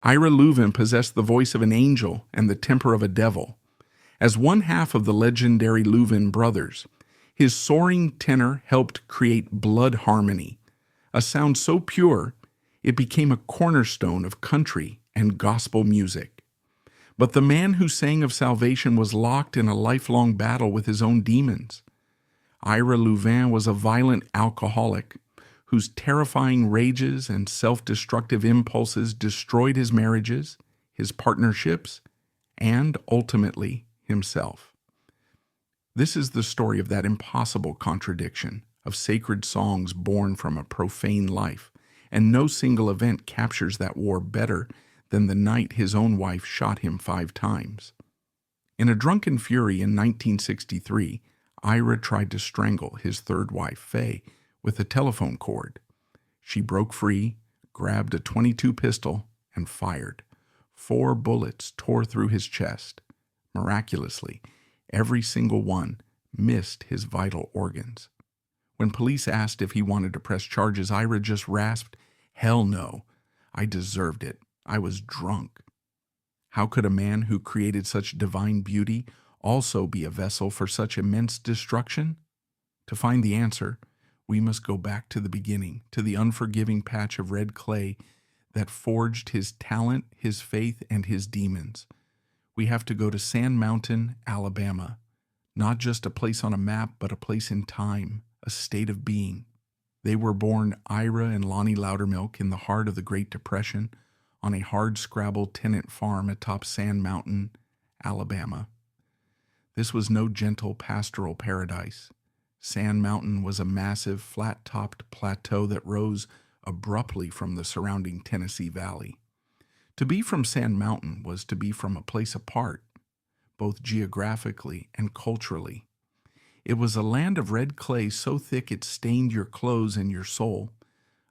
Ira Louvin possessed the voice of an angel and the temper of a devil. As one half of the legendary Louvin Brothers, his soaring tenor helped create blood harmony, a sound so pure it became a cornerstone of country and gospel music. But the man who sang of salvation was locked in a lifelong battle with his own demons. Ira Louvin was a violent alcoholic whose terrifying rages and self-destructive impulses destroyed his marriages, his partnerships, and ultimately himself. This is the story of that impossible contradiction of sacred songs born from a profane life, and no single event captures that war better than the night his own wife shot him 5 times. In a drunken fury in 1963, Ira tried to strangle his third wife, Faye, with a telephone cord. She broke free, grabbed a .22 pistol, and fired. 4 bullets tore through his chest. Miraculously, every single one missed his vital organs. When police asked if he wanted to press charges, Ira just rasped, "Hell no. I deserved it. I was drunk." How could a man who created such divine beauty also be a vessel for such immense destruction? To find the answer, we must go back to the beginning, to the unforgiving patch of red clay that forged his talent, his faith, and his demons. We have to go to Sand Mountain, Alabama, not just a place on a map, but a place in time, a state of being. They were born Ira and Lonnie Loudermilk in the heart of the Great Depression on a hard-scrabble tenant farm atop Sand Mountain, Alabama. This was no gentle pastoral paradise. Sand Mountain was a massive, flat-topped plateau that rose abruptly from the surrounding Tennessee Valley. To be from Sand Mountain was to be from a place apart, both geographically and culturally. It was a land of red clay so thick it stained your clothes and your soul,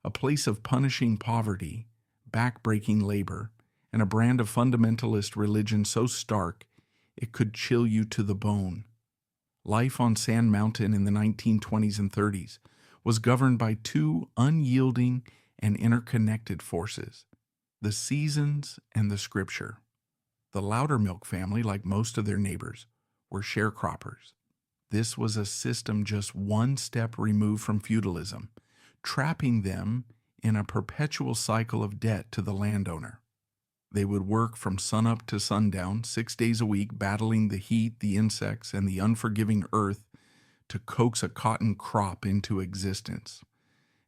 a place of punishing poverty, back-breaking labor, and a brand of fundamentalist religion so stark it could chill you to the bone. Life on Sand Mountain in the 1920s and 30s was governed by 2 unyielding and interconnected forces, the seasons and the scripture. The Loudermilk family, like most of their neighbors, were sharecroppers. This was a system just one step removed from feudalism, trapping them in a perpetual cycle of debt to the landowner. They would work from sunup to sundown, 6 days a week, battling the heat, the insects, and the unforgiving earth to coax a cotton crop into existence.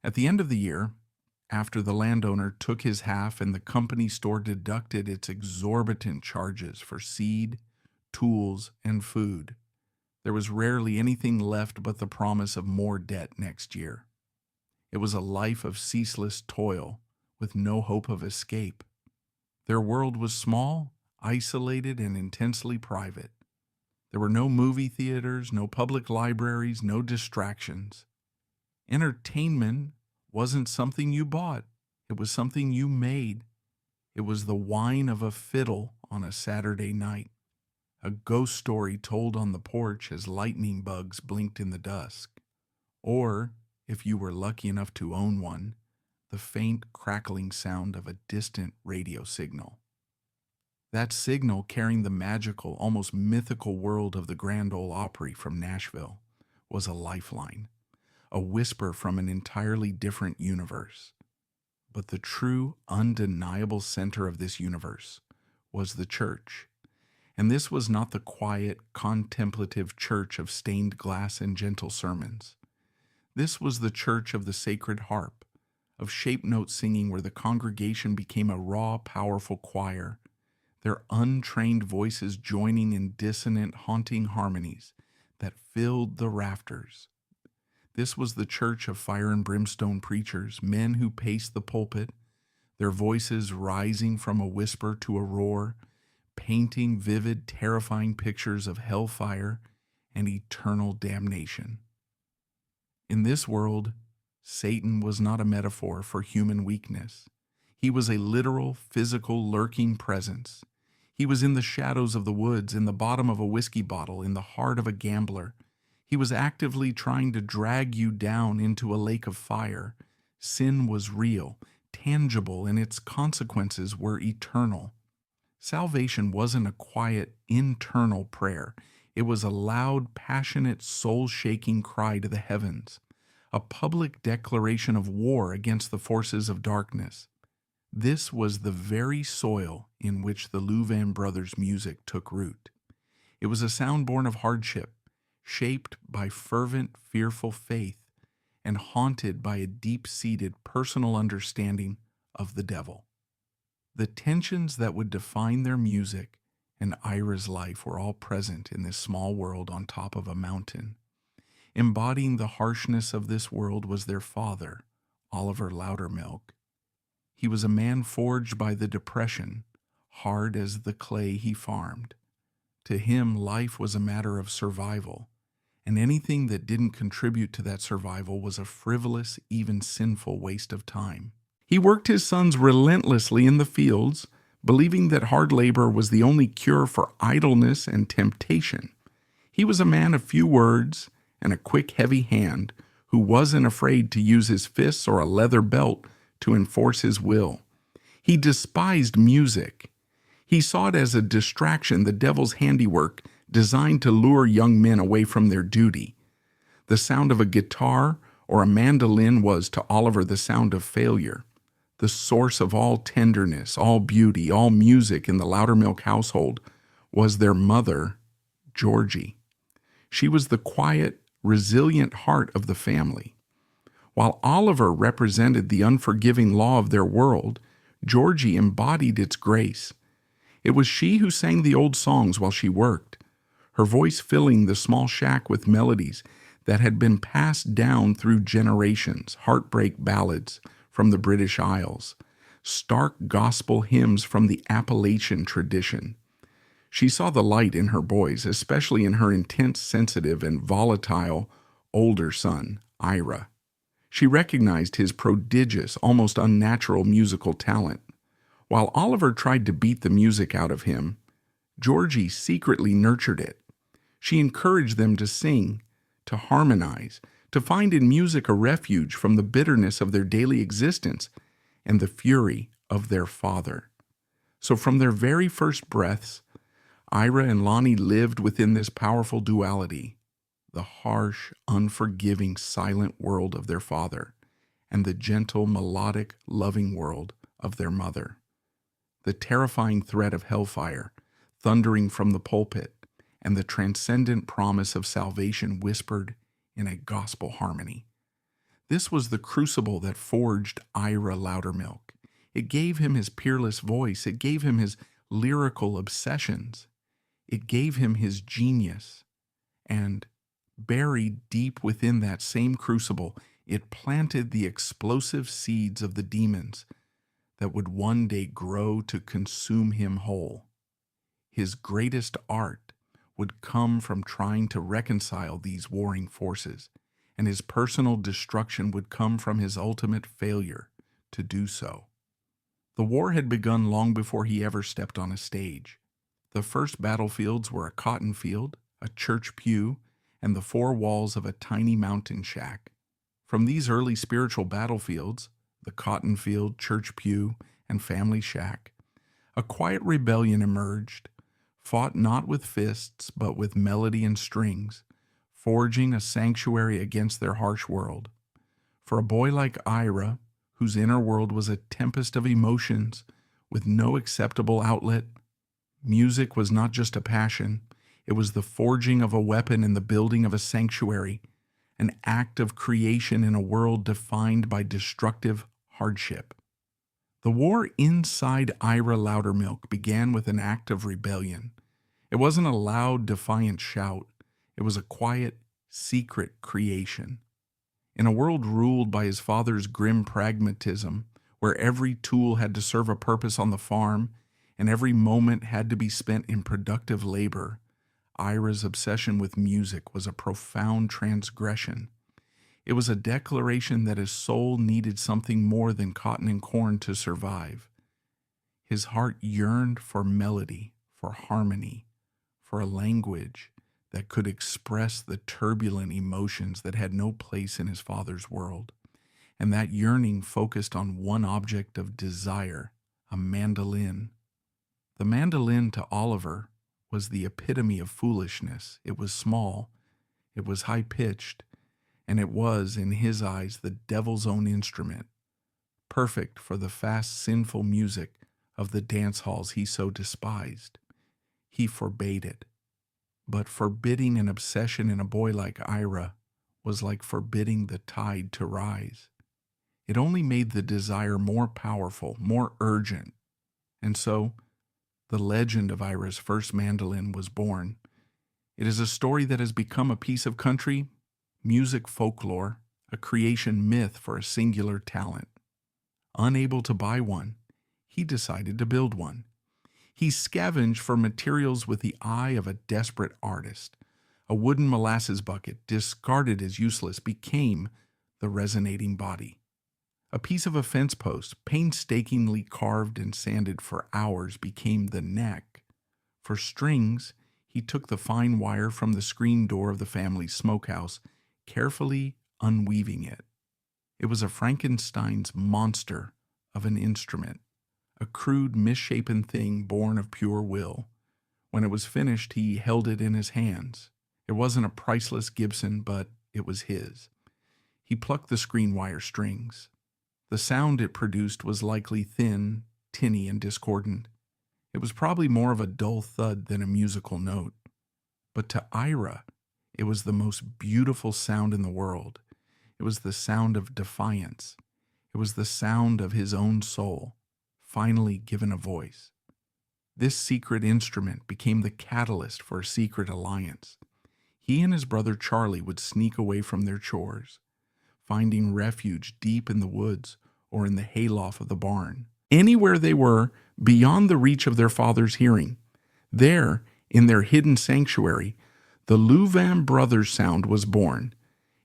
At the end of the year, after the landowner took his half and the company store deducted its exorbitant charges for seed, tools, and food, there was rarely anything left but the promise of more debt next year. It was a life of ceaseless toil with no hope of escape. Their world was small, isolated, and intensely private. There were no movie theaters, no public libraries, no distractions. Entertainment wasn't something you bought. It was something you made. It was the whine of a fiddle on a Saturday night, a ghost story told on the porch as lightning bugs blinked in the dusk, or, if you were lucky enough to own one, the faint crackling sound of a distant radio signal. That signal carrying the magical, almost mythical world of the Grand Ole Opry from Nashville was a lifeline, a whisper from an entirely different universe. But the true, undeniable center of this universe was the church. And this was not the quiet, contemplative church of stained glass and gentle sermons. This was the church of the sacred harp, of shape note singing where the congregation became a raw, powerful choir, their untrained voices joining in dissonant, haunting harmonies that filled the rafters. This was the church of fire and brimstone preachers, men who paced the pulpit, their voices rising from a whisper to a roar, painting vivid, terrifying pictures of hellfire and eternal damnation. In this world, Satan was not a metaphor for human weakness. He was a literal, physical, lurking presence. He was in the shadows of the woods, in the bottom of a whiskey bottle, in the heart of a gambler. He was actively trying to drag you down into a lake of fire. Sin was real. tangible, and its consequences were eternal. Salvation wasn't a quiet, internal prayer. It was a loud, passionate, soul-shaking cry to the heavens, a public declaration of war against the forces of darkness. This was the very soil in which the Louvin Brothers' music took root. It was a sound born of hardship, shaped by fervent, fearful faith, and haunted by a deep-seated personal understanding of the devil. The tensions that would define their music and Ira's life were all present in this small world on top of a mountain. Embodying the harshness of this world was their father, Oliver Loudermilk. He was a man forged by the depression, hard as the clay he farmed. To him, life was a matter of survival, and anything that didn't contribute to that survival was a frivolous, even sinful waste of time. He worked his sons relentlessly in the fields, believing that hard labor was the only cure for idleness and temptation. He was a man of few words and a quick, heavy hand who wasn't afraid to use his fists or a leather belt to enforce his will. He despised music. He saw it as a distraction, the devil's handiwork, designed to lure young men away from their duty. The sound of a guitar or a mandolin was to Oliver the sound of failure. The source of all tenderness, all beauty, all music in the Loudermilk household was their mother, Georgie. She was the quiet, resilient heart of the family. While Oliver represented the unforgiving law of their world, Georgie embodied its grace. It was she who sang the old songs while she worked, her voice filling the small shack with melodies that had been passed down through generations, heartbreak ballads from the British Isles, stark gospel hymns from the Appalachian tradition. She saw the light in her boys, especially in her intense, sensitive, and volatile older son, Ira. She recognized his prodigious, almost unnatural musical talent. While Oliver tried to beat the music out of him, Georgie secretly nurtured it. She encouraged them to sing, to harmonize, to find in music a refuge from the bitterness of their daily existence and the fury of their father. So from their very first breaths, Ira and Lonnie lived within this powerful duality, the harsh, unforgiving, silent world of their father and the gentle, melodic, loving world of their mother. The terrifying threat of hellfire, thundering from the pulpit, and the transcendent promise of salvation whispered in a gospel harmony. This was the crucible that forged Ira Loudermilk. It gave him his peerless voice. It gave him his lyrical obsessions. It gave him his genius. And buried deep within that same crucible, it planted the explosive seeds of the demons that would one day grow to consume him whole. His greatest art would come from trying to reconcile these warring forces, and his personal destruction would come from his ultimate failure to do so. The war had begun long before he ever stepped on a stage. The first battlefields were a cotton field, a church pew, and the four walls of a tiny mountain shack. From these early spiritual battlefields, the cotton field, church pew, and family shack, a quiet rebellion emerged, fought not with fists but with melody and strings, forging a sanctuary against their harsh world. For a boy like Ira, whose inner world was a tempest of emotions with no acceptable outlet, music was not just a passion, it was the forging of a weapon and the building of a sanctuary, an act of creation in a world defined by destructive hardship. The war inside Ira Loudermilk began with an act of rebellion. It wasn't a loud, defiant shout. It was a quiet, secret creation. In a world ruled by his father's grim pragmatism, where every tool had to serve a purpose on the farm and every moment had to be spent in productive labor, Ira's obsession with music was a profound transgression. It was a declaration that his soul needed something more than cotton and corn to survive. His heart yearned for melody, for harmony, for a language that could express the turbulent emotions that had no place in his father's world. and that yearning focused on one object of desire, a mandolin. The mandolin to Oliver was the epitome of foolishness. It was small, it was high-pitched, and it was, in his eyes, the devil's own instrument, perfect for the fast, sinful music of the dance halls he so despised. He forbade it. But forbidding an obsession in a boy like Ira was like forbidding the tide to rise. It only made the desire more powerful, more urgent. And so, the legend of Ira's first mandolin was born. It is a story that has become a piece of country music folklore, a creation myth for a singular talent. Unable to buy one, he decided to build one. He scavenged for materials with the eye of a desperate artist. A wooden molasses bucket, discarded as useless, became the resonating body. A piece of a fence post, painstakingly carved and sanded for hours, became the neck. For strings, he took the fine wire from the screen door of the family's smokehouse, carefully unweaving it. It was a Frankenstein's monster of an instrument, a crude, misshapen thing born of pure will. When it was finished, he held it in his hands. It wasn't a priceless Gibson, but it was his. He plucked the screen wire strings. The sound it produced was likely thin, tinny, and discordant. It was probably more of a dull thud than a musical note. But to Ira, it was the most beautiful sound in the world. It was the sound of defiance. It was the sound of his own soul, finally given a voice. This secret instrument became the catalyst for a secret alliance. He and his brother Charlie would sneak away from their chores, finding refuge deep in the woods or in the hayloft of the barn. Anywhere they were, beyond the reach of their father's hearing. There, in their hidden sanctuary, the Louvin Brothers sound was born.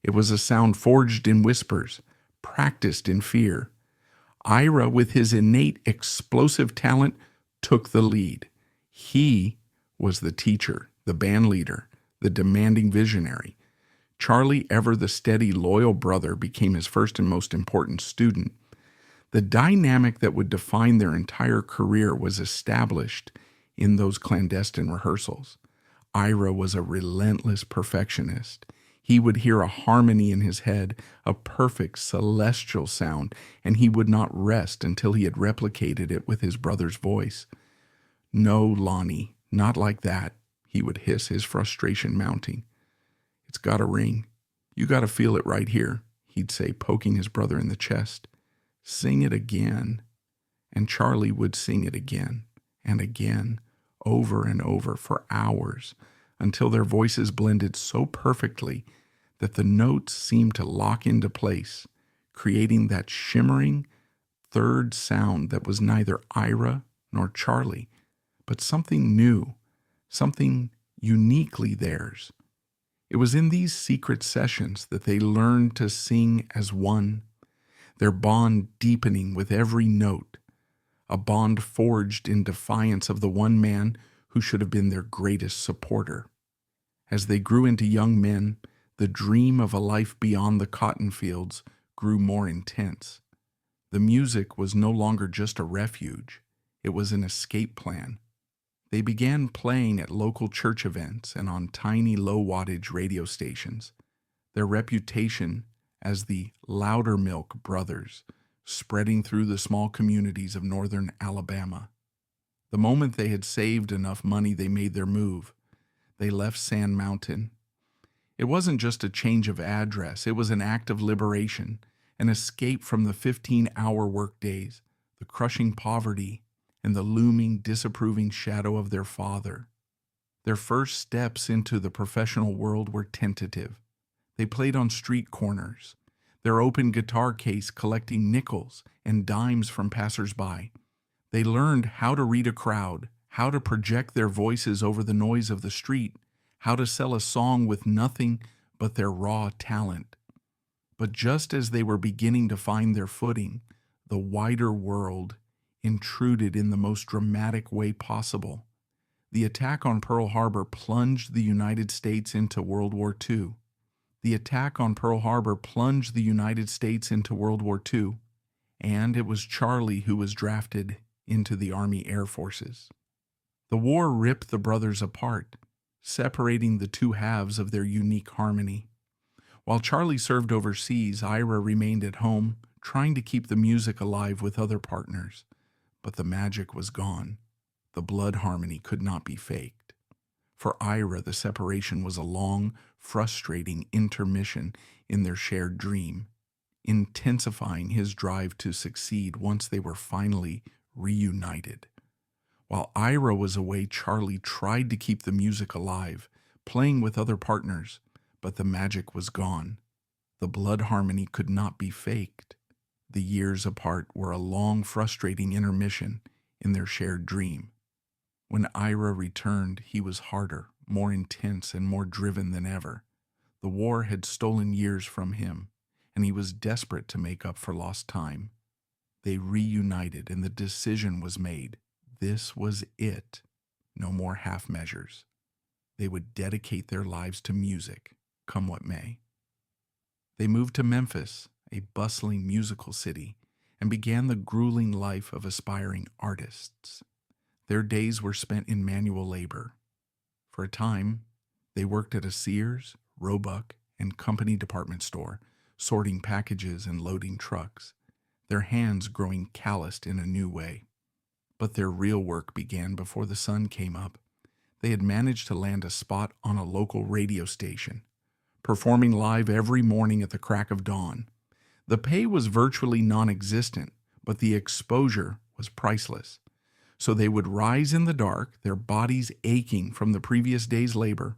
It was a sound forged in whispers, practiced in fear. Ira, with his innate explosive talent, took the lead. He was the teacher, the band leader, the demanding visionary. Charlie, ever the steady, loyal brother, became his first and most important student. The dynamic that would define their entire career was established in those clandestine rehearsals. Ira was a relentless perfectionist. He would hear a harmony in his head, a perfect celestial sound, and he would not rest until he had replicated it with his brother's voice. "No, Lonnie, not like that," he would hiss, his frustration mounting. "It's got to ring. You got to feel it right here," he'd say, poking his brother in the chest. "Sing it again." And Charlie would sing it again and again, over and over for hours, until their voices blended so perfectly that the notes seemed to lock into place, creating that shimmering third sound that was neither Ira nor Charlie, but something new, something uniquely theirs. It was in these secret sessions that they learned to sing as one, their bond deepening with every note, a bond forged in defiance of the one man who should have been their greatest supporter. As they grew into young men, the dream of a life beyond the cotton fields grew more intense. The music was no longer just a refuge, it was an escape plan. They began playing at local church events and on tiny low-wattage radio stations. Their reputation as the Loudermilk Brothers spreading through the small communities of northern Alabama. The moment they had saved enough money, they made their move. They left Sand Mountain. It wasn't just a change of address, it was an act of liberation, an escape from the 15-hour workdays, the crushing poverty, and the looming, disapproving shadow of their father. Their first steps into the professional world were tentative. They played on street corners, their open guitar case collecting nickels and dimes from passers-by. They learned how to read a crowd, how to project their voices over the noise of the street, how to sell a song with nothing but their raw talent. But just as they were beginning to find their footing, the wider world intruded in the most dramatic way possible. The attack on Pearl Harbor plunged the United States into World War II. The attack on Pearl Harbor plunged the United States into World War II, and it was Charlie who was drafted into the Army Air Forces. The war ripped the brothers apart, separating the two halves of their unique harmony. While Charlie served overseas, Ira remained at home, trying to keep the music alive with other partners. But the magic was gone. The blood harmony could not be faked. For Ira, the separation was a long, frustrating intermission in their shared dream, intensifying his drive to succeed once they were finally reunited. While Ira was away, Charlie tried to keep the music alive, playing with other partners, but the magic was gone. The blood harmony could not be faked. The years apart were a long, frustrating intermission in their shared dream. When Ira returned, he was harder, more intense, and more driven than ever. The war had stolen years from him, and he was desperate to make up for lost time. They reunited, and the decision was made. This was it. No more half measures. They would dedicate their lives to music, come what may. They moved to Memphis, a bustling musical city, and began the grueling life of aspiring artists. Their days were spent in manual labor. For a time, they worked at a Sears, Roebuck, and Company department store, sorting packages and loading trucks, their hands growing calloused in a new way. But their real work began before the sun came up. They had managed to land a spot on a local radio station, performing live every morning at the crack of dawn. The pay was virtually non-existent, but the exposure was priceless. So they would rise in the dark, their bodies aching from the previous day's labor,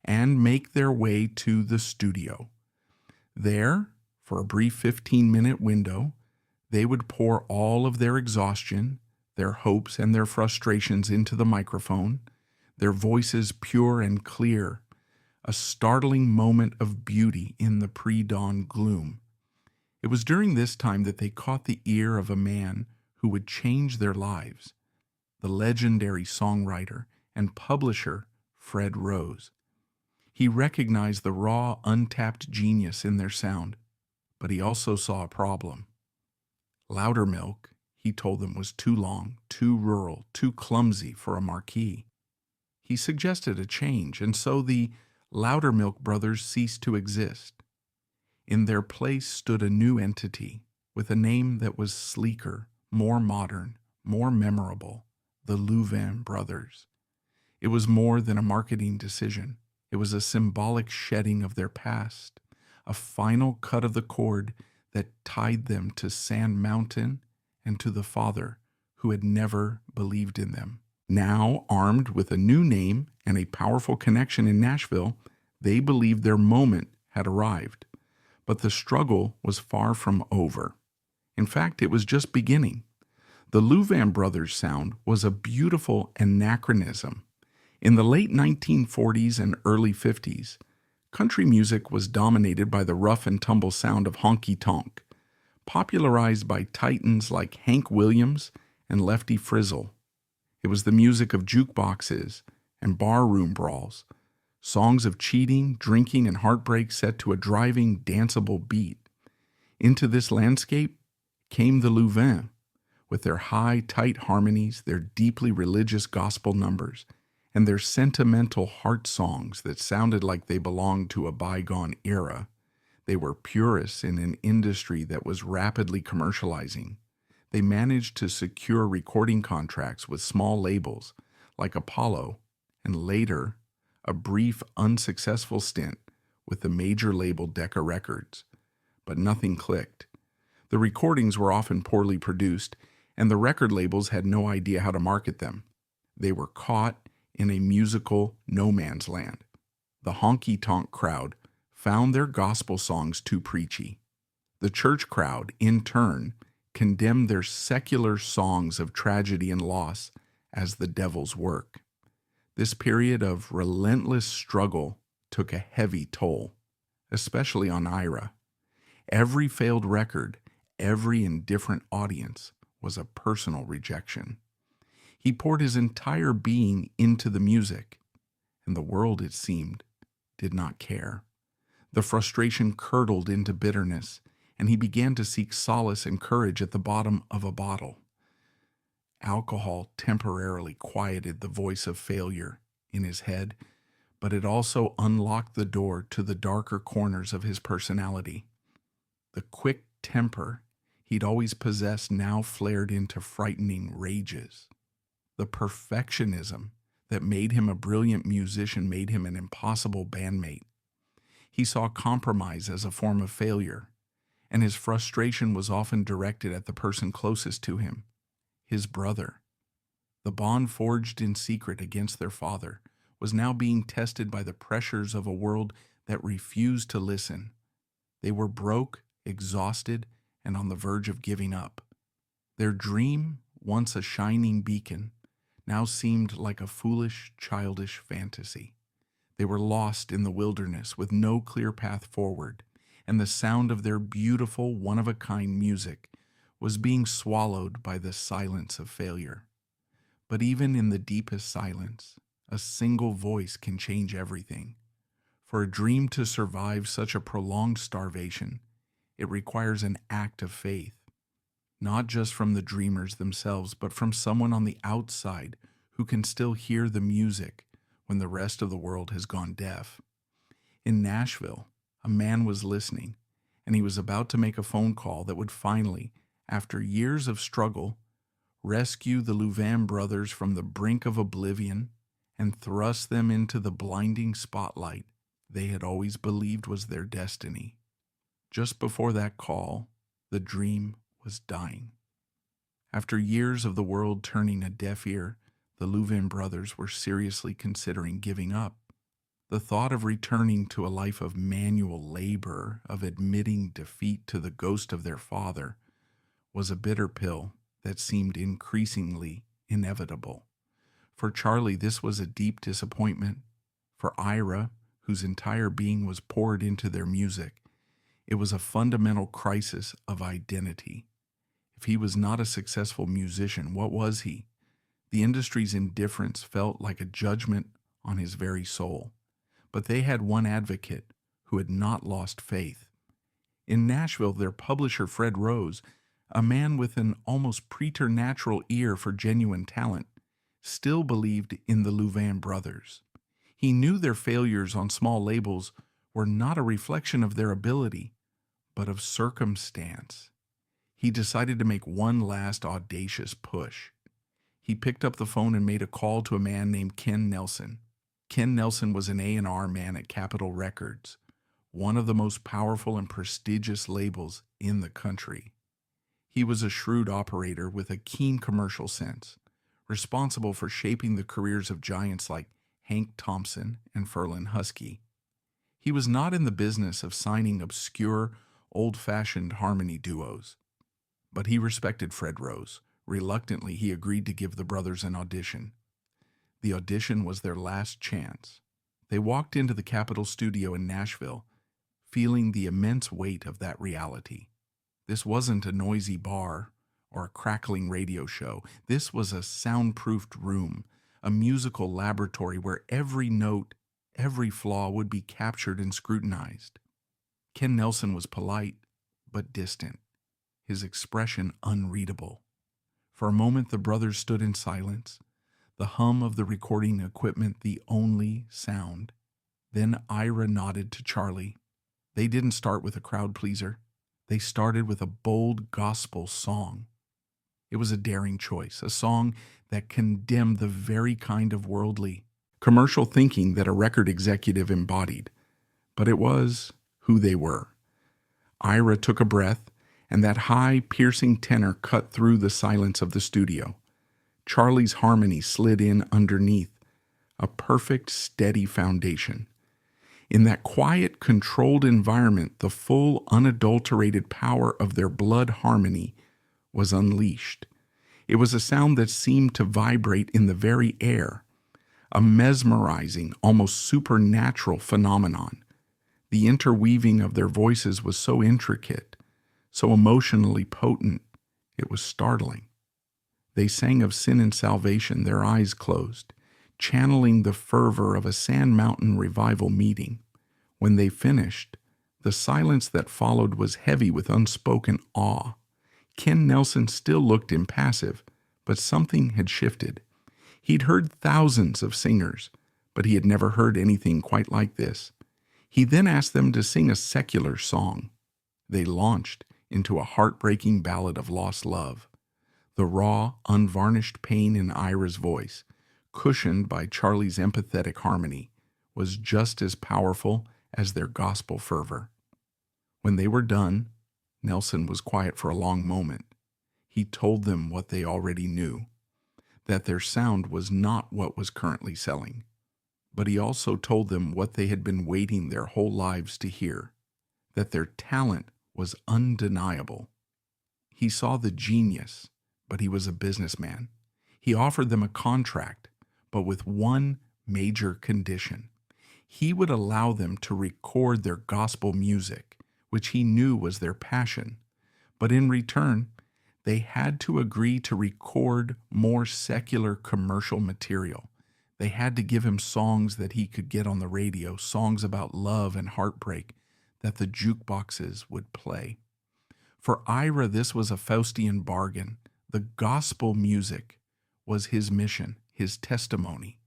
and make their way to the studio. There, for a brief 15-minute window, they would pour all of their exhaustion, their hopes and their frustrations into the microphone, their voices pure and clear, a startling moment of beauty in the pre-dawn gloom. It was during this time that they caught the ear of a man who would change their lives, the legendary songwriter and publisher Fred Rose. He recognized the raw, untapped genius in their sound, but he also saw a problem. Loudermilk, he told them, was too long, too rural, too clumsy for a marquee. He suggested a change, and so the Loudermilk Brothers ceased to exist. In their place stood a new entity with a name that was sleeker, more modern, more memorable, the Louvin Brothers. It was more than a marketing decision. It was a symbolic shedding of their past, a final cut of the cord that tied them to Sand Mountain and to the Father who had never believed in them. Now, armed with a new name and a powerful connection in Nashville, they believed their moment had arrived. But the struggle was far from over. In fact, it was just beginning. The Louvin Brothers sound was a beautiful anachronism. In the late 1940s and early 50s, country music was dominated by the rough and tumble sound of honky-tonk, popularized by titans like Hank Williams and Lefty Frizzle. It was the music of jukeboxes and barroom brawls, songs of cheating, drinking, and heartbreak set to a driving, danceable beat. Into this landscape came the Louvin, with their high, tight harmonies, their deeply religious gospel numbers, and their sentimental heart songs that sounded like they belonged to a bygone era. They were purists in an industry that was rapidly commercializing. They managed to secure recording contracts with small labels like Apollo, and later a brief unsuccessful stint with the major label Decca Records. But nothing clicked. The recordings were often poorly produced, and the record labels had no idea how to market them. They were caught in a musical no man's land. The honky-tonk crowd found their gospel songs too preachy. The church crowd, in turn, condemned their secular songs of tragedy and loss as the devil's work. This period of relentless struggle took a heavy toll, especially on Ira. Every failed record, every indifferent audience was a personal rejection. He poured his entire being into the music, and the world, it seemed, did not care. The frustration curdled into bitterness, and he began to seek solace and courage at the bottom of a bottle. Alcohol temporarily quieted the voice of failure in his head, but it also unlocked the door to the darker corners of his personality. The quick temper he'd always possessed now flared into frightening rages. The perfectionism that made him a brilliant musician made him an impossible bandmate. He saw compromise as a form of failure, and his frustration was often directed at the person closest to him, his brother. The bond forged in secret against their father was now being tested by the pressures of a world that refused to listen. They were broke, exhausted, and on the verge of giving up. Their dream, once a shining beacon, now seemed like a foolish, childish fantasy. They were lost in the wilderness with no clear path forward, and the sound of their beautiful, one-of-a-kind music was being swallowed by the silence of failure. But even in the deepest silence, a single voice can change everything. For a dream to survive such a prolonged starvation, it requires an act of faith, not just from the dreamers themselves, but from someone on the outside who can still hear the music when the rest of the world has gone deaf. In Nashville, a man was listening, and he was about to make a phone call that would finally, after years of struggle, rescue the Louvin brothers from the brink of oblivion and thrust them into the blinding spotlight they had always believed was their destiny. Just before that call, the dream was dying. After years of the world turning a deaf ear, the Louvin brothers were seriously considering giving up. The thought of returning to a life of manual labor, of admitting defeat to the ghost of their father, was a bitter pill that seemed increasingly inevitable. For Charlie, this was a deep disappointment. For Ira, whose entire being was poured into their music, it was a fundamental crisis of identity. If he was not a successful musician, what was he? The industry's indifference felt like a judgment on his very soul. But they had one advocate who had not lost faith. In Nashville, their publisher, Fred Rose, a man with an almost preternatural ear for genuine talent, still believed in the Louvin brothers. He knew their failures on small labels were not a reflection of their ability, but of circumstance. He decided to make one last audacious push. He picked up the phone and made a call to a man named Ken Nelson. Ken Nelson was an A&R man at Capitol Records, one of the most powerful and prestigious labels in the country. He was a shrewd operator with a keen commercial sense, responsible for shaping the careers of giants like Hank Thompson and Ferlin Husky. He was not in the business of signing obscure, old-fashioned harmony duos, but he respected Fred Rose. Reluctantly, he agreed to give the brothers an audition. The audition was their last chance. They walked into the Capitol studio in Nashville, feeling the immense weight of that reality. This wasn't a noisy bar or a crackling radio show. This was a soundproofed room, a musical laboratory where every note, every flaw would be captured and scrutinized. Ken Nelson was polite, but distant, his expression unreadable. For a moment, the brothers stood in silence, the hum of the recording equipment the only sound. Then Ira nodded to Charlie. They didn't start with a crowd pleaser. They started with a bold gospel song. It was a daring choice, a song that condemned the very kind of worldly, commercial thinking that a record executive embodied. But it was who they were. Ira took a breath, and that high, piercing tenor cut through the silence of the studio. Charlie's harmony slid in underneath, a perfect, steady foundation. In that quiet, controlled environment, the full, unadulterated power of their blood harmony was unleashed. It was a sound that seemed to vibrate in the very air, a mesmerizing, almost supernatural phenomenon. The interweaving of their voices was so intricate, so emotionally potent, it was startling. They sang of sin and salvation, their eyes closed, channeling the fervor of a Sand Mountain revival meeting. When they finished, The silence that followed was heavy with unspoken awe. Ken Nelson still looked impassive, but something had shifted. He'd heard thousands of singers, but he had never heard anything quite like this. He then asked them to sing a secular song. They launched into a heartbreaking ballad of lost love. The raw, unvarnished pain in Ira's voice, cushioned by Charlie's empathetic harmony, was just as powerful as their gospel fervor. When they were done, Nelson was quiet for a long moment. He told them what they already knew, that their sound was not what was currently selling. But he also told them what they had been waiting their whole lives to hear, that their talent was undeniable. He saw the genius, but he was a businessman. He offered them a contract, but with one major condition. He would allow them to record their gospel music, which he knew was their passion, but in return, they had to agree to record more secular commercial material. They had to give him songs that he could get on the radio, songs about love and heartbreak that the jukeboxes would play. For Ira, this was a Faustian bargain. The gospel music was his mission, his testimony.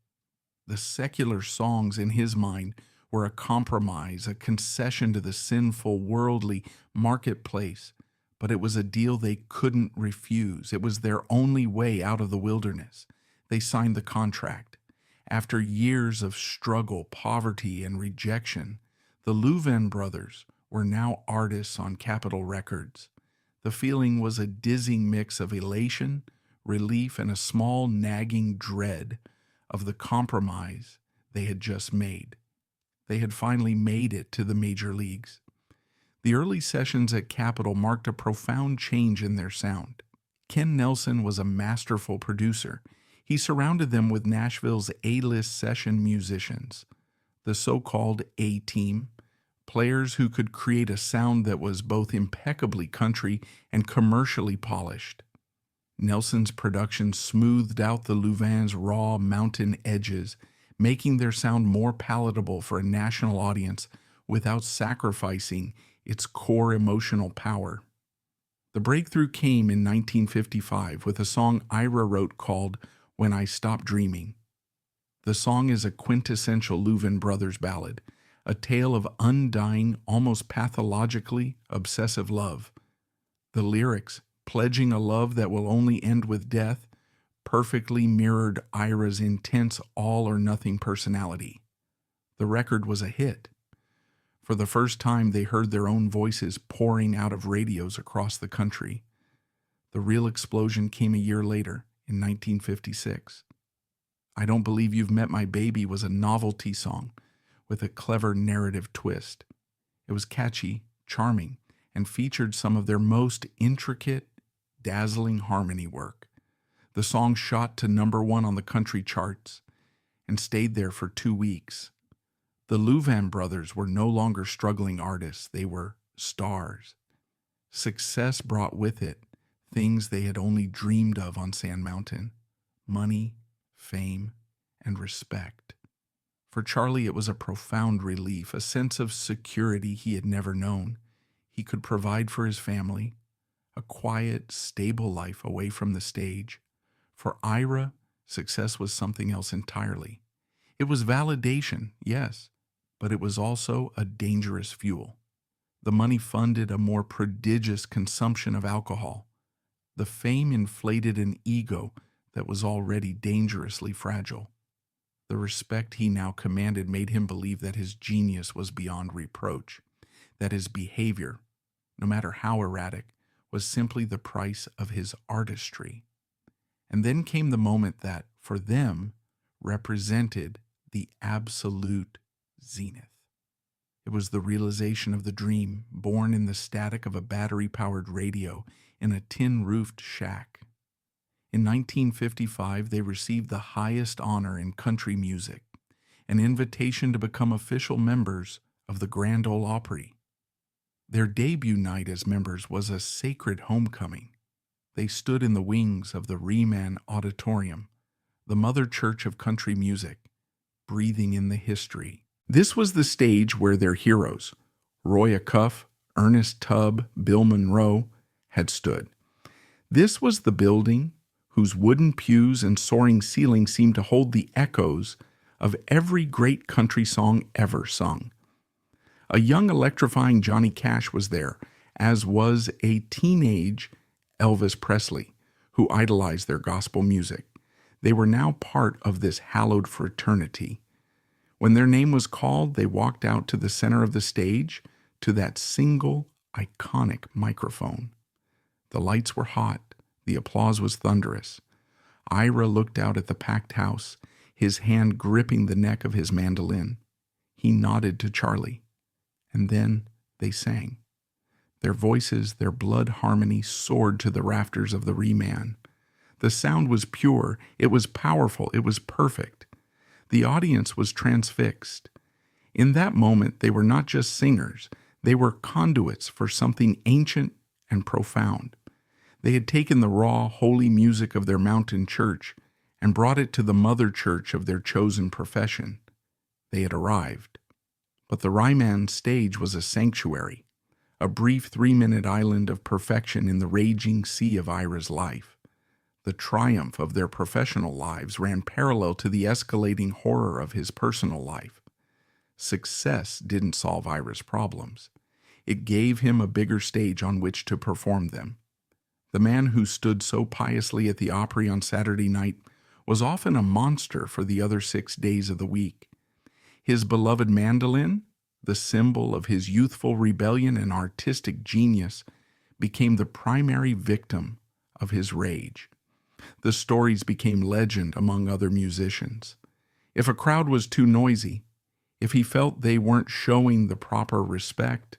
The secular songs in his mind were a compromise, a concession to the sinful, worldly marketplace, but it was a deal they couldn't refuse. It was their only way out of the wilderness. They signed the contract. After years of struggle, poverty, and rejection, the Louvin Brothers were now artists on Capitol Records. The feeling was a dizzying mix of elation, relief, and a small nagging dread of the compromise they had just made. They had finally made it to the major leagues. The early sessions at Capitol marked a profound change in their sound. Ken Nelson was a masterful producer. He surrounded them with Nashville's A-list session musicians, the so-called A-team, players who could create a sound that was both impeccably country and commercially polished. Nelson's production smoothed out the Louvin's raw mountain edges, making their sound more palatable for a national audience without sacrificing its core emotional power. The breakthrough came in 1955 with a song Ira wrote called When I Stop Dreaming. The song is a quintessential Louvin Brothers ballad, a tale of undying, almost pathologically obsessive love. The lyrics, pledging a love that will only end with death, perfectly mirrored Ira's intense all-or-nothing personality. The record was a hit. For the first time, they heard their own voices pouring out of radios across the country. The real explosion came a year later, in 1956. I Don't Believe You've Met My Baby was a novelty song with a clever narrative twist. It was catchy, charming, and featured some of their most intricate, dazzling harmony work. The song shot to #1 on the country charts and stayed there for 2 weeks. The Louvin Brothers were no longer struggling artists. They were stars. Success brought with it things they had only dreamed of on Sand Mountain: money, fame, and respect. For Charlie, it was a profound relief, a sense of security he had never known. He could provide for his family, a quiet, stable life away from the stage. For Ira, success was something else entirely. It was validation, yes, but it was also a dangerous fuel. The money funded a more prodigious consumption of alcohol. The fame inflated an ego that was already dangerously fragile. The respect he now commanded made him believe that his genius was beyond reproach, that his behavior, no matter how erratic, was simply the price of his artistry. And then came the moment that, for them, represented the absolute zenith. It was the realization of the dream, born in the static of a battery-powered radio in a tin-roofed shack. In 1955, they received the highest honor in country music, an invitation to become official members of the Grand Ole Opry. Their debut night as members was a sacred homecoming. They stood in the wings of the Riemann Auditorium, the mother church of country music, breathing in the history. This was the stage where their heroes, Roy Acuff, Ernest Tubb, Bill Monroe had stood. This was the building whose wooden pews and soaring ceiling seemed to hold the echoes of every great country song ever sung. A young electrifying Johnny Cash was there, as was a teenage Elvis Presley, who idolized their gospel music. They were now part of this hallowed fraternity. When their name was called, they walked out to the center of the stage to that single, iconic microphone. The lights were hot. The applause was thunderous. Ira looked out at the packed house, his hand gripping the neck of his mandolin. He nodded to Charlie, and then they sang. Their voices, their blood harmony soared to the rafters of the Reman. The sound was pure, it was powerful, it was perfect. The audience was transfixed. In that moment, they were not just singers, they were conduits for something ancient and profound. They had taken the raw, holy music of their mountain church and brought it to the mother church of their chosen profession. They had arrived. But the Ryman stage was a sanctuary, a brief 3-minute island of perfection in the raging sea of Ira's life. The triumph of their professional lives ran parallel to the escalating horror of his personal life. Success didn't solve Ira's problems. It gave him a bigger stage on which to perform them. The man who stood so piously at the Opry on Saturday night was often a monster for the other 6 days of the week. His beloved mandolin, the symbol of his youthful rebellion and artistic genius, became the primary victim of his rage. The stories became legend among other musicians. If a crowd was too noisy, if he felt they weren't showing the proper respect,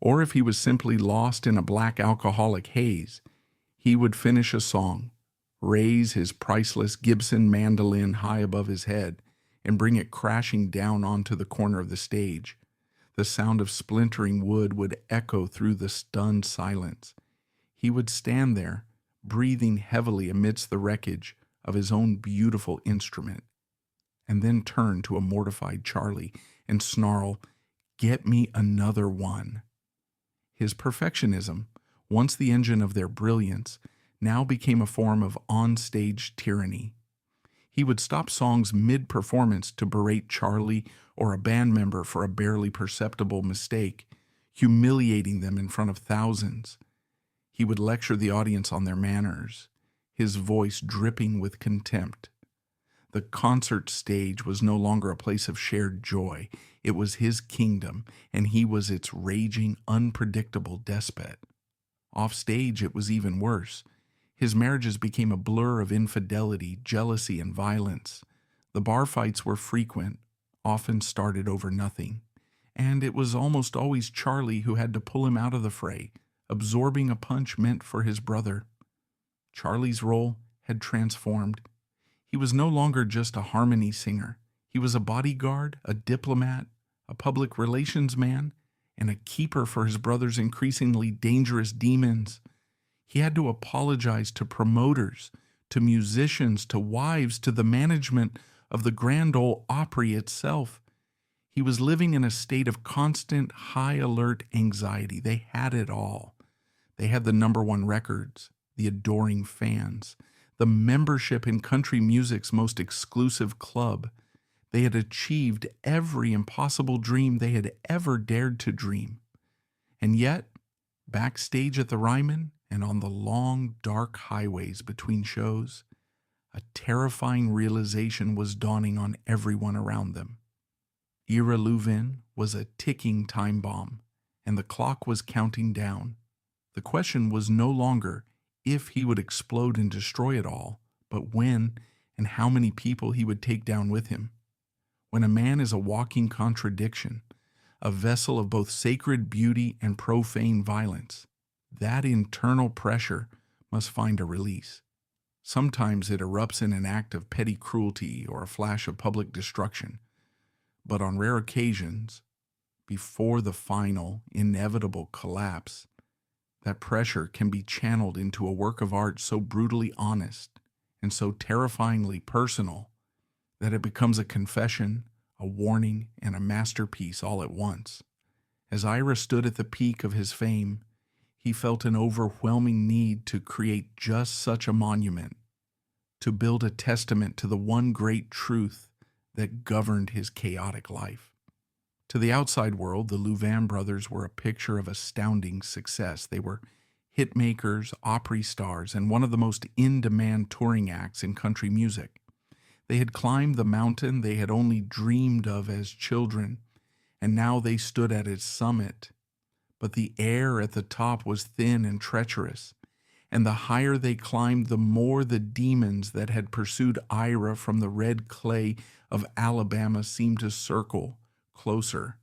or if he was simply lost in a black alcoholic haze, he would finish a song, raise his priceless Gibson mandolin high above his head, and bring it crashing down onto the corner of the stage. The sound of splintering wood would echo through the stunned silence. He would stand there, breathing heavily amidst the wreckage of his own beautiful instrument, and then turn to a mortified Charlie and snarl, "Get me another one." His perfectionism, once the engine of their brilliance, now became a form of on-stage tyranny. He would stop songs mid-performance to berate Charlie or a band member for a barely perceptible mistake, humiliating them in front of thousands. He would lecture the audience on their manners, his voice dripping with contempt. The concert stage was no longer a place of shared joy. It was his kingdom, and he was its raging, unpredictable despot. Off stage, it was even worse. His marriages became a blur of infidelity, jealousy, and violence. The bar fights were frequent, often started over nothing, and it was almost always Charlie who had to pull him out of the fray, absorbing a punch meant for his brother. Charlie's role had transformed. He was no longer just a harmony singer. He was a bodyguard, a diplomat, a public relations man, and a keeper for his brother's increasingly dangerous demons. He had to apologize to promoters, to musicians, to wives, to the management of the Grand Ole Opry itself. He was living in a state of constant, high-alert anxiety. They had it all. They had the #1 records, the adoring fans, the membership in country music's most exclusive club. They had achieved every impossible dream they had ever dared to dream. And yet, backstage at the Ryman and on the long, dark highways between shows, a terrifying realization was dawning on everyone around them. Ira Louvin was a ticking time bomb, and the clock was counting down. The question was no longer if he would explode and destroy it all, but when and how many people he would take down with him. When a man is a walking contradiction, a vessel of both sacred beauty and profane violence, that internal pressure must find a release. Sometimes it erupts in an act of petty cruelty or a flash of public destruction, but on rare occasions, before the final, inevitable collapse, that pressure can be channeled into a work of art so brutally honest and so terrifyingly personal that it becomes a confession, a warning, and a masterpiece all at once. As Ira stood at the peak of his fame, he felt an overwhelming need to create just such a monument, to build a testament to the one great truth that governed his chaotic life. To the outside world, the Louvin brothers were a picture of astounding success. They were hit makers, Opry stars, and one of the most in-demand touring acts in country music. They had climbed the mountain they had only dreamed of as children, and now they stood at its summit. But the air at the top was thin and treacherous, and the higher they climbed, the more the demons that had pursued Ira from the red clay of Alabama seemed to circle closer.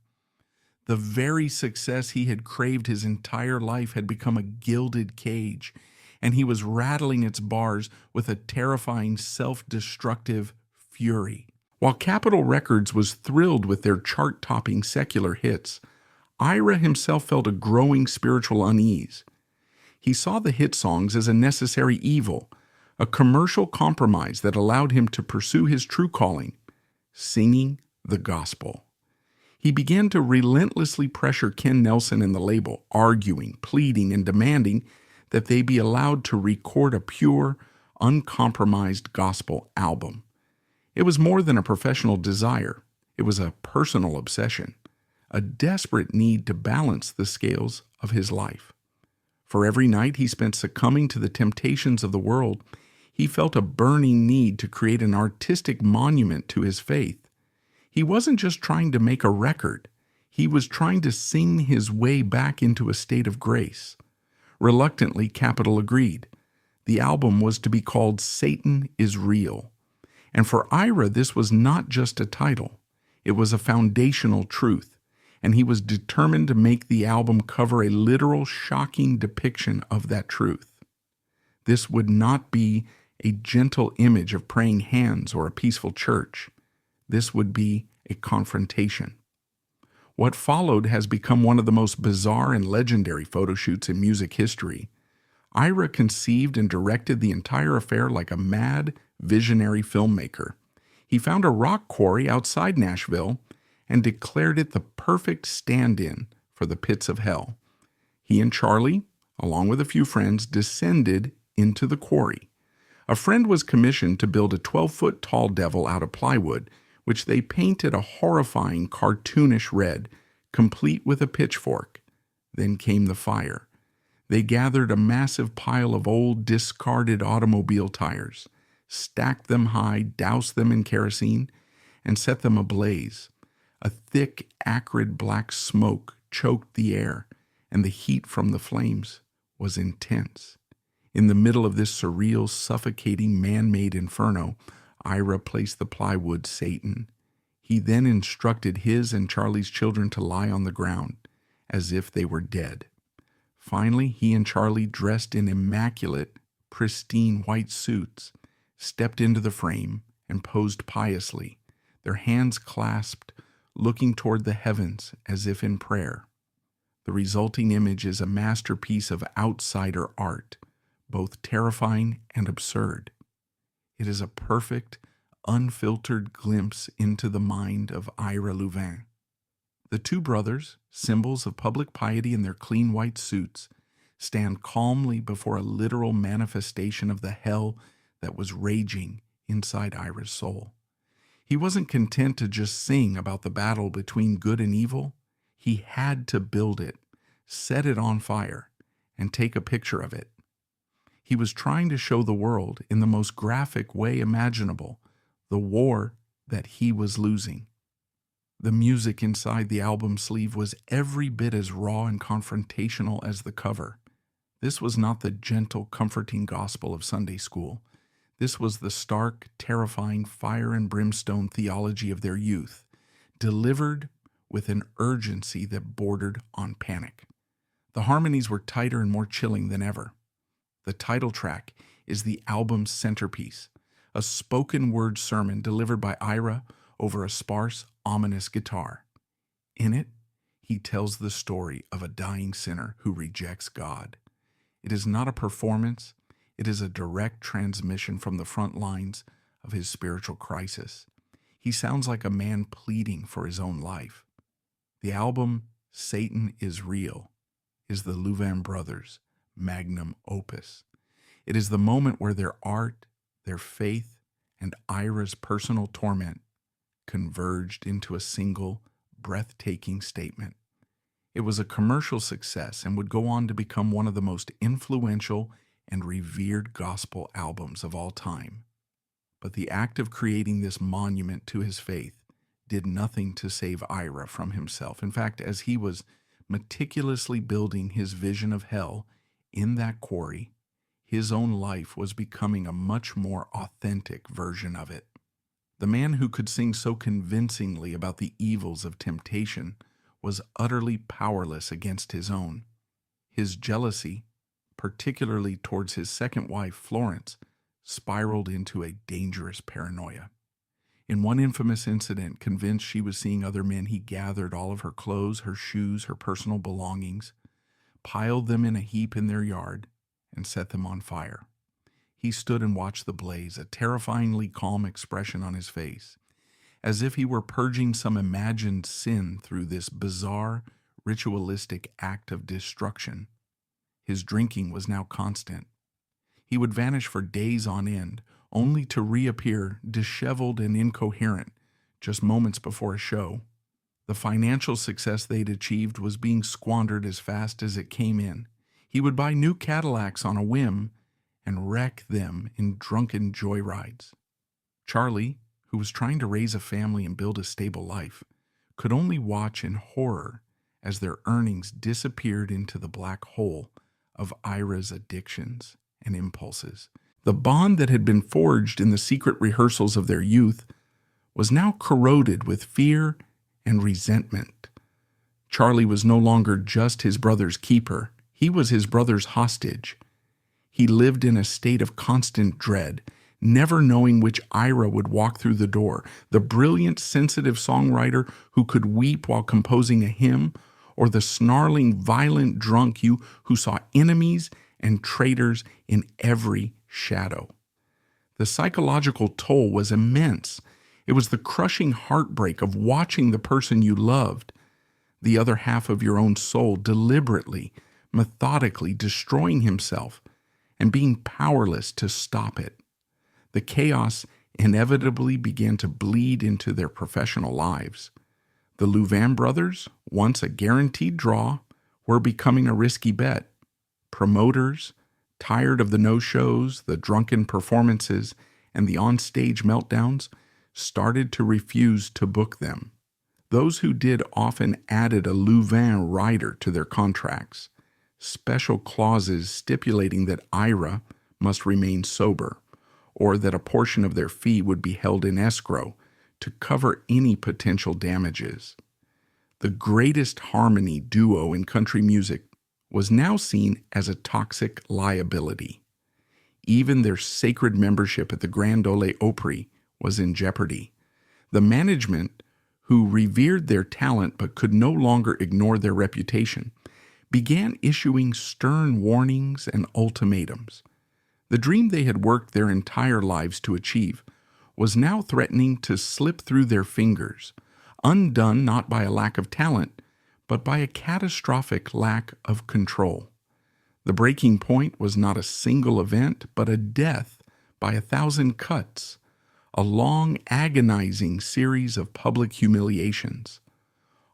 The very success he had craved his entire life had become a gilded cage, and he was rattling its bars with a terrifying, self-destructive fury. While Capitol Records was thrilled with their chart-topping secular hits, Ira himself felt a growing spiritual unease. He saw the hit songs as a necessary evil, a commercial compromise that allowed him to pursue his true calling, singing the gospel. He began to relentlessly pressure Ken Nelson and the label, arguing, pleading, and demanding that they be allowed to record a pure, uncompromised gospel album. It was more than a professional desire. It was a personal obsession, a desperate need to balance the scales of his life. For every night he spent succumbing to the temptations of the world, he felt a burning need to create an artistic monument to his faith. He wasn't just trying to make a record. He was trying to sing his way back into a state of grace. Reluctantly, Capitol agreed. The album was to be called Satan is Real. And for Ira, this was not just a title. It was a foundational truth, and he was determined to make the album cover a literal, shocking depiction of that truth. This would not be a gentle image of praying hands or a peaceful church. This would be a confrontation. What followed has become one of the most bizarre and legendary photo shoots in music history. Ira conceived and directed the entire affair like a mad, visionary filmmaker. He found a rock quarry outside Nashville and declared it the perfect stand-in for the pits of hell. He and Charlie, along with a few friends, descended into the quarry. A friend was commissioned to build a 12-foot tall devil out of plywood, which they painted a horrifying, cartoonish red, complete with a pitchfork. Then came the fire. They gathered a massive pile of old, discarded automobile tires, stacked them high, doused them in kerosene, and set them ablaze. A thick, acrid black smoke choked the air, and the heat from the flames was intense. In the middle of this surreal, suffocating, man-made inferno, Ira placed the plywood Satan. He then instructed his and Charlie's children to lie on the ground, as if they were dead. Finally, he and Charlie, dressed in immaculate, pristine white suits, stepped into the frame and posed piously, their hands clasped, looking toward the heavens as if in prayer. The resulting image is a masterpiece of outsider art, both terrifying and absurd. It is a perfect, unfiltered glimpse into the mind of Ira Louvin. The two brothers, symbols of public piety in their clean white suits, stand calmly before a literal manifestation of the hell that was raging inside Ira's soul. He wasn't content to just sing about the battle between good and evil. He had to build it, set it on fire, and take a picture of it. He was trying to show the world, in the most graphic way imaginable, the war that he was losing. The music inside the album sleeve was every bit as raw and confrontational as the cover. This was not the gentle, comforting gospel of Sunday school. This was the stark, terrifying fire and brimstone theology of their youth, delivered with an urgency that bordered on panic. The harmonies were tighter and more chilling than ever. The title track is the album's centerpiece, a spoken word sermon delivered by Ira over a sparse, ominous guitar. In it, he tells the story of a dying sinner who rejects God. It is not a performance, it is a direct transmission from the front lines of his spiritual crisis. He sounds like a man pleading for his own life. The album Satan is Real is the Louvin Brothers' magnum opus. It is the moment where their art, their faith, and Ira's personal torment converged into a single, breathtaking statement. It was a commercial success and would go on to become one of the most influential and revered gospel albums of all time. But the act of creating this monument to his faith did nothing to save Ira from himself. In fact, as he was meticulously building his vision of hell in that quarry, his own life was becoming a much more authentic version of it. The man who could sing so convincingly about the evils of temptation was utterly powerless against his own. His jealousy, particularly towards his second wife, Florence, spiraled into a dangerous paranoia. In one infamous incident, convinced she was seeing other men, he gathered all of her clothes, her shoes, her personal belongings, piled them in a heap in their yard, and set them on fire. He stood and watched the blaze, a terrifyingly calm expression on his face, as if he were purging some imagined sin through this bizarre, ritualistic act of destruction. His drinking was now constant. He would vanish for days on end, only to reappear disheveled and incoherent just moments before a show. The financial success they'd achieved was being squandered as fast as it came in. He would buy new Cadillacs on a whim and wreck them in drunken joyrides. Charlie, who was trying to raise a family and build a stable life, could only watch in horror as their earnings disappeared into the black hole of Ira's addictions and impulses. The bond that had been forged in the secret rehearsals of their youth was now corroded with fear and resentment. Charlie was no longer just his brother's keeper. He was his brother's hostage. He lived in a state of constant dread, never knowing which Ira would walk through the door, the brilliant, sensitive songwriter who could weep while composing a hymn, or the snarling, violent drunk who saw enemies and traitors in every shadow. The psychological toll was immense. It was the crushing heartbreak of watching the person you loved, the other half of your own soul, deliberately, methodically destroying himself and being powerless to stop it. The chaos inevitably began to bleed into their professional lives. The Louvin brothers, once a guaranteed draw, were becoming a risky bet. Promoters, tired of the no-shows, the drunken performances, and the on-stage meltdowns, started to refuse to book them. Those who did often added a Louvin rider to their contracts, special clauses stipulating that Ira must remain sober, or that a portion of their fee would be held in escrow to cover any potential damages. The greatest harmony duo in country music was now seen as a toxic liability. Even their sacred membership at the Grand Ole Opry was in jeopardy. The management, who revered their talent but could no longer ignore their reputation, began issuing stern warnings and ultimatums. The dream they had worked their entire lives to achieve was now threatening to slip through their fingers, undone not by a lack of talent, but by a catastrophic lack of control. The breaking point was not a single event, but a death by 1,000 cuts, a long, agonizing series of public humiliations.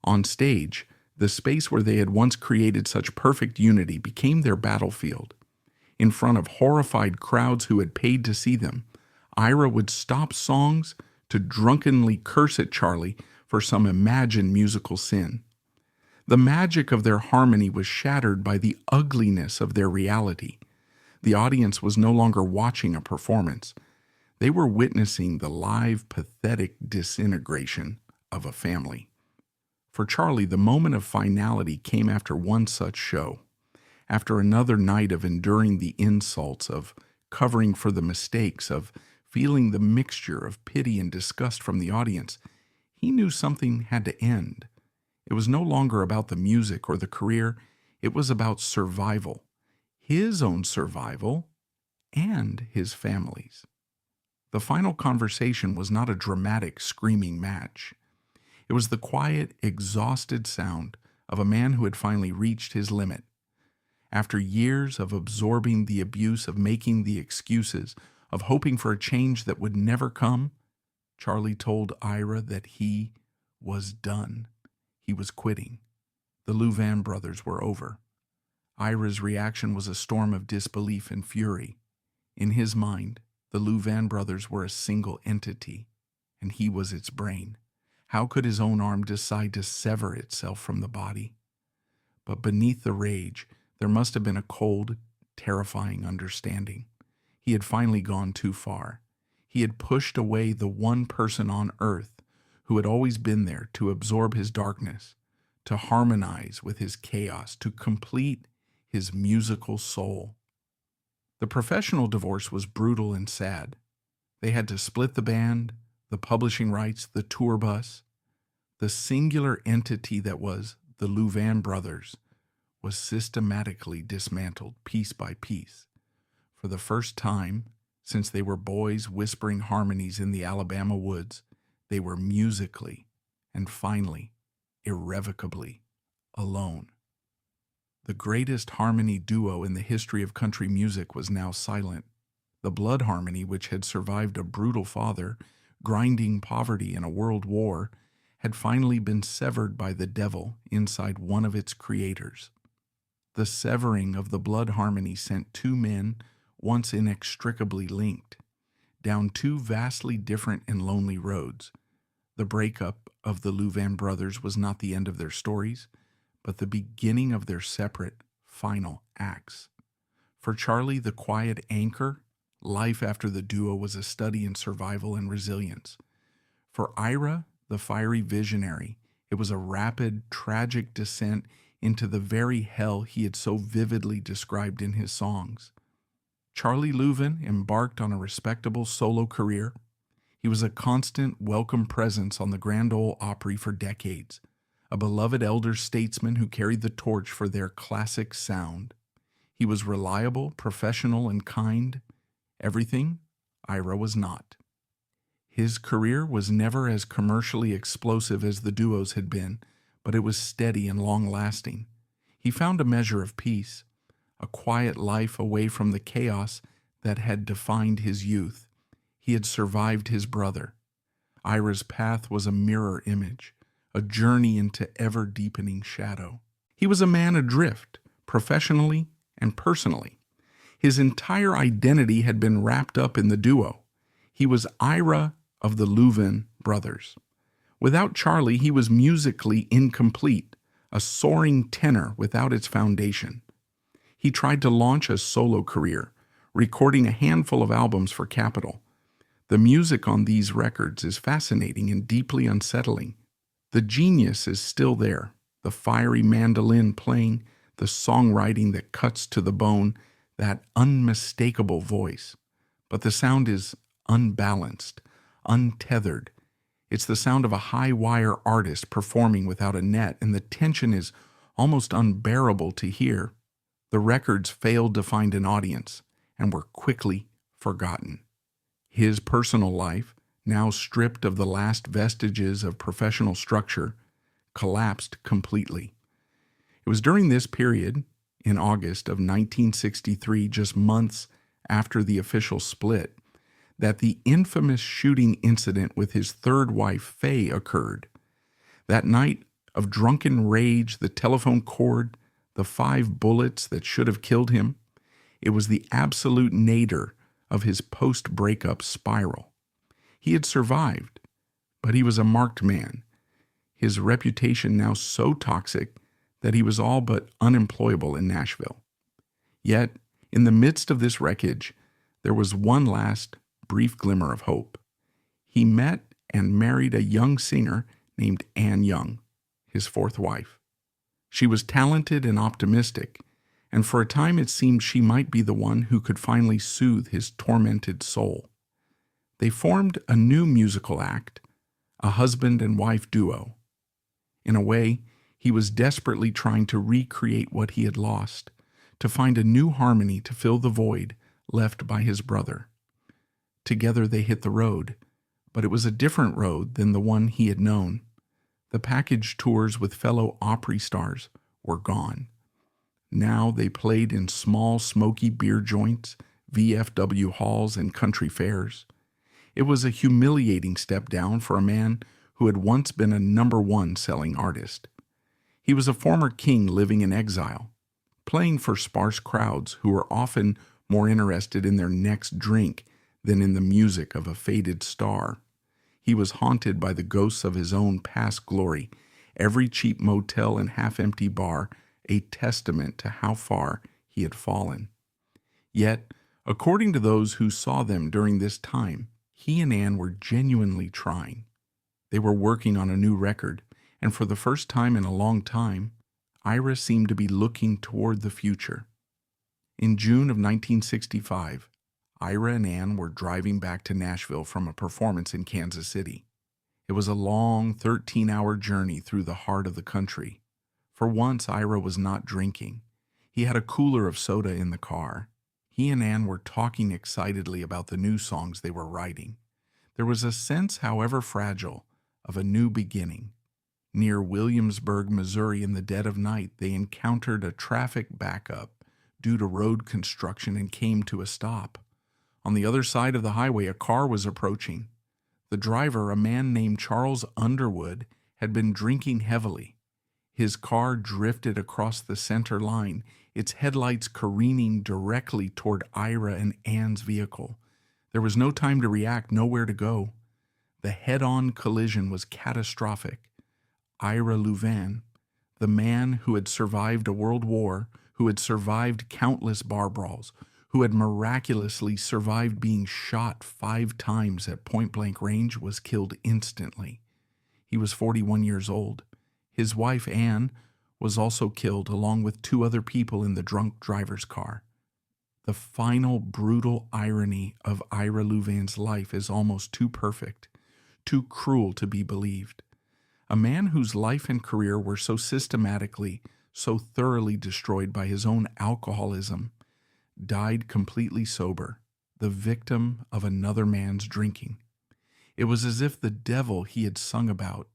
On stage, the space where they had once created such perfect unity became their battlefield. In front of horrified crowds who had paid to see them, Ira would stop songs to drunkenly curse at Charlie for some imagined musical sin. The magic of their harmony was shattered by the ugliness of their reality. The audience was no longer watching a performance. They were witnessing the live, pathetic disintegration of a family. For Charlie, the moment of finality came after one such show. After another night of enduring the insults, of covering for the mistakes, of feeling the mixture of pity and disgust from the audience, he knew something had to end. It was no longer about the music or the career. It was about survival, his own survival and his family's. The final conversation was not a dramatic, screaming match. It was the quiet, exhausted sound of a man who had finally reached his limit. After years of absorbing the abuse, of making the excuses, of hoping for a change that would never come, Charlie told Ira that he was done. He was quitting. The Louvin brothers were over. Ira's reaction was a storm of disbelief and fury. In his mind, the Louvin brothers were a single entity, and he was its brain. How could his own arm decide to sever itself from the body? But beneath the rage, there must have been a cold, terrifying understanding. He had finally gone too far. He had pushed away the one person on earth who had always been there to absorb his darkness, to harmonize with his chaos, to complete his musical soul. The professional divorce was brutal and sad. They had to split the band, the publishing rights, the tour bus. The singular entity that was the Louvin Brothers was systematically dismantled piece by piece. For the first time since they were boys whispering harmonies in the Alabama woods, they were musically and finally, irrevocably alone. The greatest harmony duo in the history of country music was now silent. The blood harmony, which had survived a brutal father, grinding poverty and a world war, had finally been severed by the devil inside one of its creators. The severing of the blood harmony sent two men, once inextricably linked, down two vastly different and lonely roads. The breakup of the Louvin brothers was not the end of their stories, but the beginning of their separate, final acts. For Charlie, the quiet anchor, life after the duo was a study in survival and resilience. For Ira, the fiery visionary, it was a rapid, tragic descent into the very hell he had so vividly described in his songs. Charlie Louvin embarked on a respectable solo career. He was a constant, welcome presence on the Grand Ole Opry for decades, a beloved elder statesman who carried the torch for their classic sound. He was reliable, professional, and kind. Everything Ira was not. His career was never as commercially explosive as the duo's had been, but it was steady and long-lasting. He found a measure of peace, a quiet life away from the chaos that had defined his youth. He had survived his brother. Ira's path was a mirror image, a journey into ever-deepening shadow. He was a man adrift, professionally and personally. His entire identity had been wrapped up in the duo. He was Ira of the Louvin Brothers. Without Charlie, he was musically incomplete, a soaring tenor without its foundation. He tried to launch a solo career, recording a handful of albums for Capitol. The music on these records is fascinating and deeply unsettling. The genius is still there, the fiery mandolin playing, the songwriting that cuts to the bone, that unmistakable voice. But the sound is unbalanced, untethered. It's the sound of a high-wire artist performing without a net, and the tension is almost unbearable to hear. The records failed to find an audience and were quickly forgotten. His personal life, now stripped of the last vestiges of professional structure, collapsed completely. It was during this period, in August of 1963, just months after the official split, that the infamous shooting incident with his third wife, Faye, occurred. That night of drunken rage, the telephone cord, the 5 bullets that should have killed him, it was the absolute nadir of his post-breakup spiral. He had survived, but he was a marked man, his reputation now so toxic that he was all but unemployable in Nashville. Yet, in the midst of this wreckage, there was one last brief glimmer of hope. He met and married a young singer named Ann Young, his 4th wife. She was talented and optimistic, and for a time it seemed she might be the one who could finally soothe his tormented soul. They formed a new musical act, a husband and wife duo. In a way, he was desperately trying to recreate what he had lost, to find a new harmony to fill the void left by his brother. Together they hit the road, but it was a different road than the one he had known. The package tours with fellow Opry stars were gone. Now they played in small, smoky beer joints, VFW halls, and country fairs. It was a humiliating step down for a man who had once been a #1 selling artist. He was a former king living in exile, playing for sparse crowds who were often more interested in their next drink than in the music of a faded star. He was haunted by the ghosts of his own past glory, every cheap motel and half-empty bar a testament to how far he had fallen. Yet, according to those who saw them during this time, he and Ann were genuinely trying. They were working on a new record, and for the first time in a long time, Ira seemed to be looking toward the future. In June of 1965, Ira and Ann were driving back to Nashville from a performance in Kansas City. It was a long 13-hour journey through the heart of the country. For once, Ira was not drinking. He had a cooler of soda in the car. He and Ann were talking excitedly about the new songs they were writing. There was a sense, however fragile, of a new beginning. Near Williamsburg, Missouri, in the dead of night, they encountered a traffic backup due to road construction and came to a stop. On the other side of the highway, a car was approaching. The driver, a man named Charles Underwood, had been drinking heavily. His car drifted across the center line, its headlights careening directly toward Ira and Ann's vehicle. There was no time to react, nowhere to go. The head-on collision was catastrophic. Ira Louvin, the man who had survived a world war, who had survived countless bar brawls, who had miraculously survived being shot 5 times at point-blank range, was killed instantly. He was 41 years old. His wife, Ann, was also killed along with 2 other people in the drunk driver's car. The final brutal irony of Ira Louvin's life is almost too perfect, too cruel to be believed. A man whose life and career were so systematically, so thoroughly destroyed by his own alcoholism, died completely sober, the victim of another man's drinking. It was as if the devil he had sung about,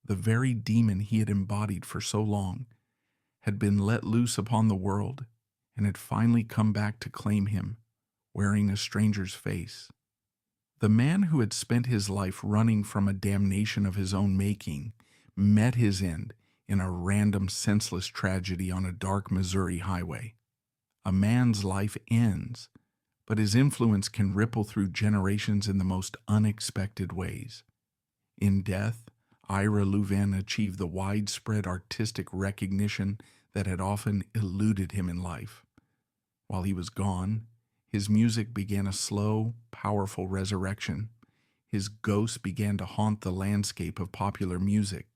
the very demon he had embodied for so long, had been let loose upon the world and had finally come back to claim him, wearing a stranger's face. The man who had spent his life running from a damnation of his own making met his end in a random, senseless tragedy on a dark Missouri highway. A man's life ends, but his influence can ripple through generations in the most unexpected ways. In death, Ira Louvin achieved the widespread artistic recognition that had often eluded him in life. While he was gone, his music began a slow, powerful resurrection. His ghost began to haunt the landscape of popular music.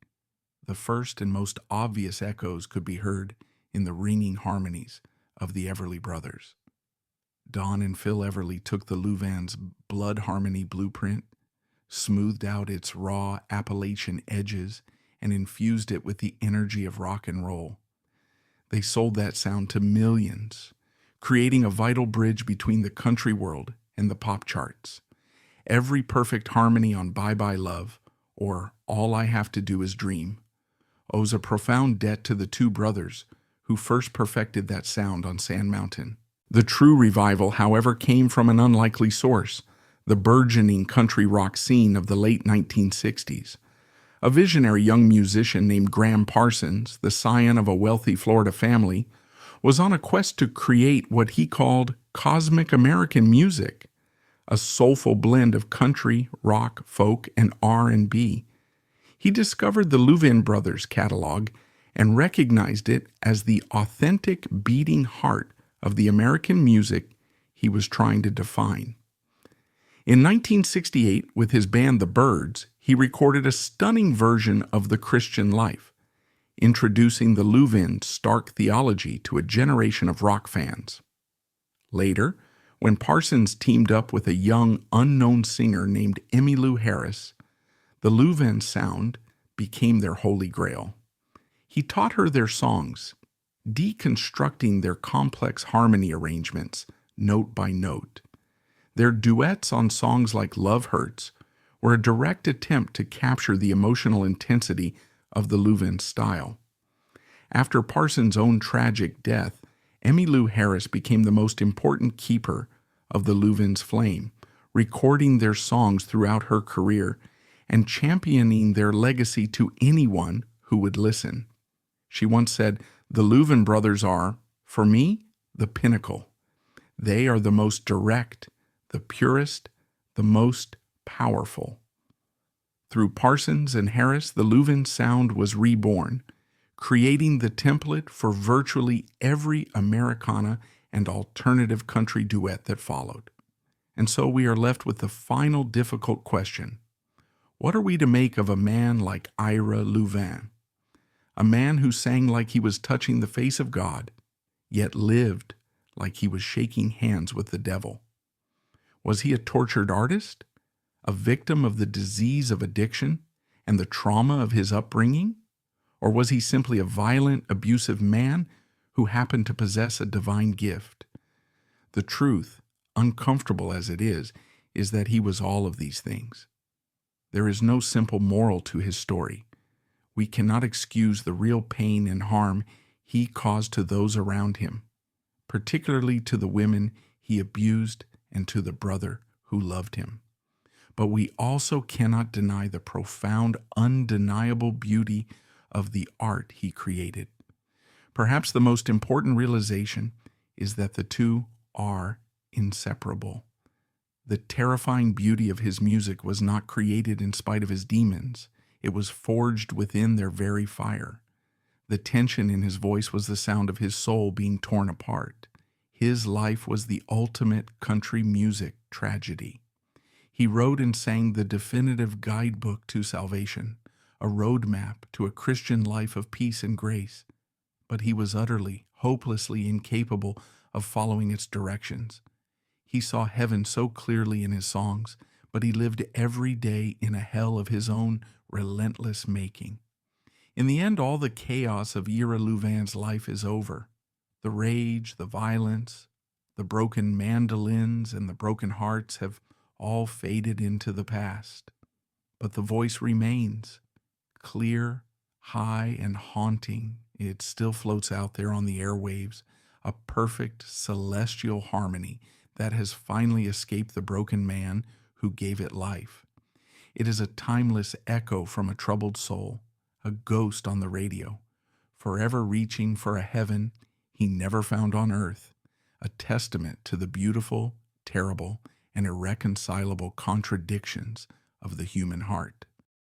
The first and most obvious echoes could be heard in the ringing harmonies of the Everly Brothers. Don and Phil Everly took the Louvin's blood harmony blueprint, smoothed out its raw Appalachian edges, and infused it with the energy of rock and roll. They sold that sound to millions, creating a vital bridge between the country world and the pop charts. Every perfect harmony on Bye Bye Love, or All I Have to Do Is Dream, owes a profound debt to the 2 brothers who first perfected that sound on Sand Mountain. The true revival, however, came from an unlikely source, the burgeoning country rock scene of the late 1960s. A visionary young musician named Graham Parsons, the scion of a wealthy Florida family, was on a quest to create what he called cosmic American music, a soulful blend of country, rock, folk, and R&B. He discovered the Louvin Brothers catalog and recognized it as the authentic beating heart of the American music he was trying to define. In 1968, with his band The Byrds, he recorded a stunning version of The Christian Life, introducing the Louvin stark theology to a generation of rock fans. Later, when Parsons teamed up with a young, unknown singer named Emmylou Harris, the Louvin sound became their holy grail. He taught her their songs, deconstructing their complex harmony arrangements, note by note. Their duets on songs like Love Hurts were a direct attempt to capture the emotional intensity of the Louvin style. After Parsons' own tragic death, Emmylou Harris became the most important keeper of the Louvin's flame, recording their songs throughout her career and championing their legacy to anyone who would listen. She once said, "The Louvin brothers are, for me, the pinnacle. They are the most direct, the purest, the most powerful." Through Parsons and Harris, the Louvin sound was reborn, creating the template for virtually every Americana and alternative country duet that followed. And so we are left with the final difficult question. What are we to make of a man like Ira Louvin? A man who sang like he was touching the face of God, yet lived like he was shaking hands with the devil. Was he a tortured artist? A victim of the disease of addiction and the trauma of his upbringing? Or was he simply a violent, abusive man who happened to possess a divine gift? The truth, uncomfortable as it is that he was all of these things. There is no simple moral to his story. We cannot excuse the real pain and harm he caused to those around him, particularly to the women he abused and to the brother who loved him. But we also cannot deny the profound, undeniable beauty of the art he created. Perhaps the most important realization is that the two are inseparable. The terrifying beauty of his music was not created in spite of his demons. It was forged within their very fire. The tension in his voice was the sound of his soul being torn apart. His life was the ultimate country music tragedy. He wrote and sang the definitive guidebook to salvation, a roadmap to a Christian life of peace and grace. But he was utterly, hopelessly incapable of following its directions. He saw heaven so clearly in his songs, but he lived every day in a hell of his own relentless making. In the end, all the chaos of Ira Louvin's life is over. The rage, the violence, the broken mandolins, and the broken hearts have all faded into the past. But the voice remains, clear, high, and haunting. It still floats out there on the airwaves, a perfect celestial harmony that has finally escaped the broken man who gave it life. It is a timeless echo from a troubled soul, a ghost on the radio, forever reaching for a heaven he never found on earth, a testament to the beautiful, terrible, and irreconcilable contradictions of the human heart.